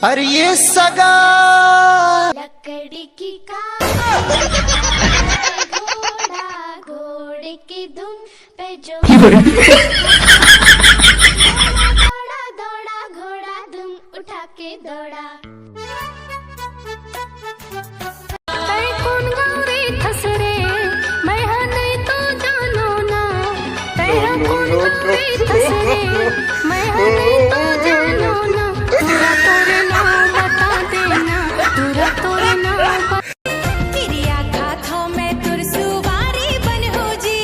अरे ये सगा लकड़ी की घोड़ा घोड़े की धुन पे जो दौड़ा दौड़ा घोड़ा धुन उठा के दौड़ा। कौन गावे खसरे मैं नहीं तो जानो ना, तेरा कौन गावे खसरे मैं नहीं तो जानो ना, तुरा तोरे नाम बता देना, तुरा तोरे नाम किरिया खाथो मैं तुर सुवारी बन हो जी,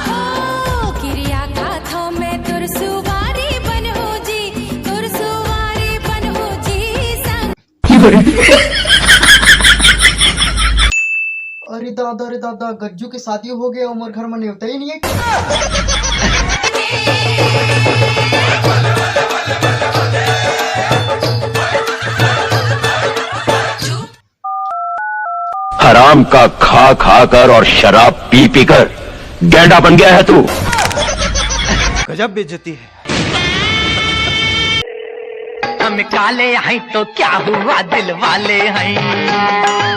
ओ किरिया खाथो मैं तुर सुवारी बन हो जी, तुर सुवारी बन हो जी संग। अरे दादा गज्जू की शादी हो गई, उमर घर में न्योता ही नहीं है। हराम का खा खा कर और शराब पी पी कर गैंडा बन गया है तू। गजब बेइज्जती है। हम काले हैं तो क्या हुआ, दिल वाले हैं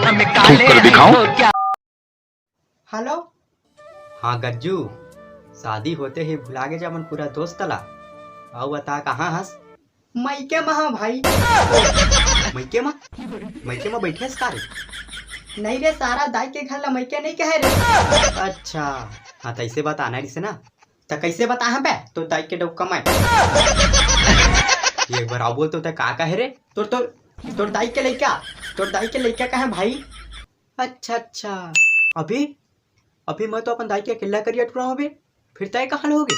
हम काले हैं तो क्या। हेलो हाँ गज्जू, शादी होते ही भुला के जब पूरा दोस्त तला आओ बता कहाँ हंस। मैके में हाँ भाई। मैके में बैठे सारे नहीं रे, सारा दाई के घर ला मैके नहीं कहे रे। अच्छा हाँ तो ऐसे बताना रिसे ना, तो कैसे बता है बे तो दाई के डब कमाए। एक बार आओ बोल तो का कहे रे, तोर दाई के लइका कहे भाई। अच्छा अभी मैं तो अपन दाई के अकेला करिया टुरा हूँ बे, फिर तय कहाँ होगे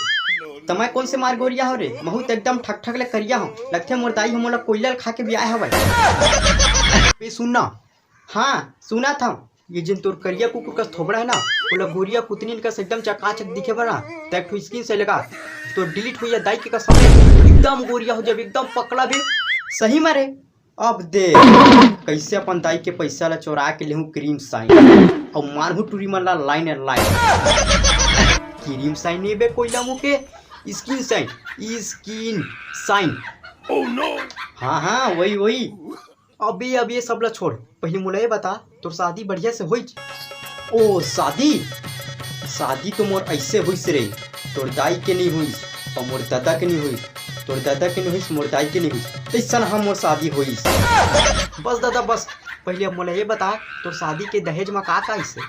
तो मैं कौन से मार गोरिया हो रे, महू तो एकदम ठक ठक ले करिया हूँ, लगते मोर दाई हम कोयलल खा के भी आया है। सुनना हाँ सुना था, ये जिन तोर करिया कुकुर का थोबड़ा है ना, बोला गोरिया कुतनी का एकदम चकाचक दिखे बना, तो स्क्रीन से लगा तो डिलीट हो जाए दाई के कसम एकदम गोरिया हो जाए, एकदम पकड़ा भी सही मारे। अब दे कैसे अपन दाई के पैसा ला चोरा के लेहूं क्रीम साइन और मारहू टूरी मन ला लाइन क्रीम साइन नहीं बे कोयला मुँह के स्किन साइन। हाँ वही अब ये सब ला छोड़, पहले मुला ये बता तोर शादी बढ़िया से हुई। ओ शादी तो मोर ऐसे हुई से रही, तोर दाई के नहीं हुई और मोर दादा के नहीं हुई, तोर दादा के नहीं हुई मोर दाई के नहीं हुई, ऐसा हम मोर शादी हुई। बस दादा बस, पहले अब मुला ये बता तोर शादी के दहेज में का ऐसे।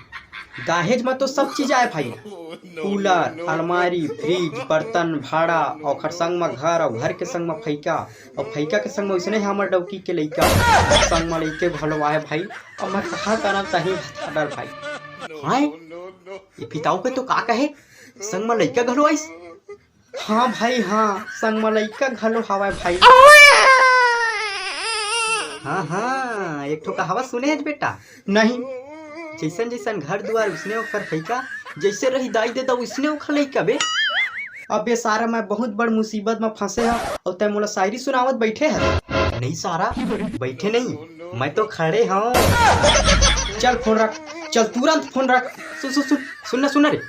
दहेज में तो सब चीज आए भाई, कूलर अलमारी फ्रिज बर्तन भाड़ा और संग में घर और घर के संग में फैका और फैका के संग में वैसे हमारे डौकी के लइका संग में लइके भलवा है भाई। और मैं कहा करना चाहिए डर भाई। हाँ ये पिताओं पे तो का कहे संग में लइका घलो आइस। हाँ भाई हाँ संग में लइका घलो हवा भाई। हाँ एक ठो कहावत सुने है बेटा नहीं, जैसन घर द्वार उसने ओकर फैका, जैसे रही दाई दे उसने ओखर लइका बे। अबे सारा मैं बहुत बड़ मुसीबत में फंसे है और तय मोला शायरी सुनावत बैठे है। नहीं सारा बैठे नहीं, मैं तो खड़े हूँ। चल फोन रख, चल तुरंत फोन रख। सुनना रे।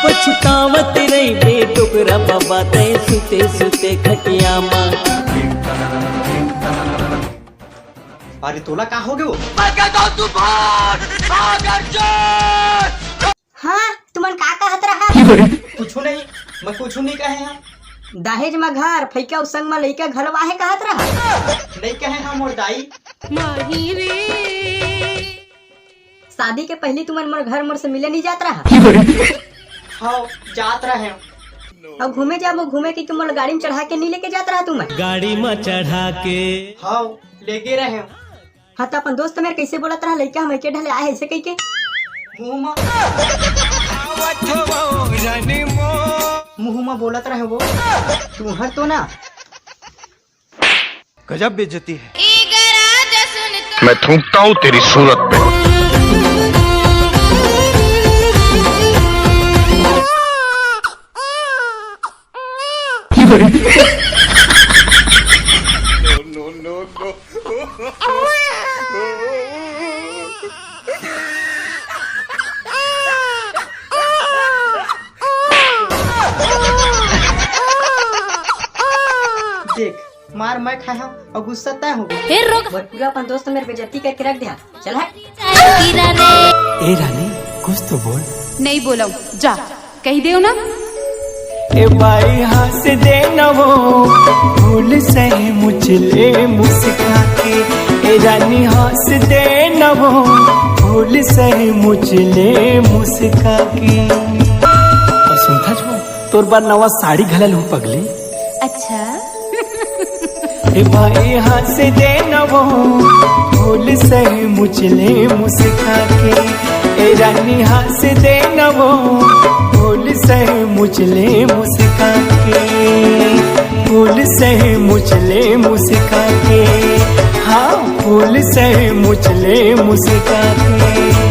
पछतावत रही बेटुकरा बाबा तय सुते खटिया माँ। अरे तोला का हो गयो? हाँ तुमन का कहत रहा? कुछ नहीं, मैं कुछ नहीं कहे हैं। दहेज में घर फैका संग में लइका घर वाहे कहत रहा? नहीं कहे हम और दाई नहीं रे। शादी के पहले तुमन मोर घर मोर से मिले नहीं जात रहा? हाँ जात रहे। अब घूमे की मोर गाड़ी में चढ़ा के नहीं लेके जात रहा तुम? गाड़ी में चढ़ा के हाँ लेके रहे। हाँ तो अपन दोस्त मेरे कैसे बोलत रहा लइका हम के ढले आए ऐसे कह के? मुँह में बोलत रहे वो तुम्हार तो ना। गजब बेइज्जती है। मैं थूकता हूँ तेरी सूरत पे। No. मार मैं खाया और गुस्सा तय हो गया। फिर रोक और पूरा अपन दोस्त मेरे बेइज्जती करके रख दिया। चल है कीरा रे ए रानी कुछ तो बोल। नहीं बोला जा कही दे ना। ए भाई हंस दे न वो भूल से मुझले मुस्का के। ए रानी हंस दे न वो भूल से मुझले मुस्का के। और सुनता जो तोर बार नवा साड़ी घलल हूँ पगली। अच्छा ए भाई हंस दे न वो भूल से मुझले मुस्का के। ए रानी हंस दे न वो भूल से मुझले मुस्का के। भूल से मुझले मुस्का के। हाँ भूल से मुझले मुस्का के।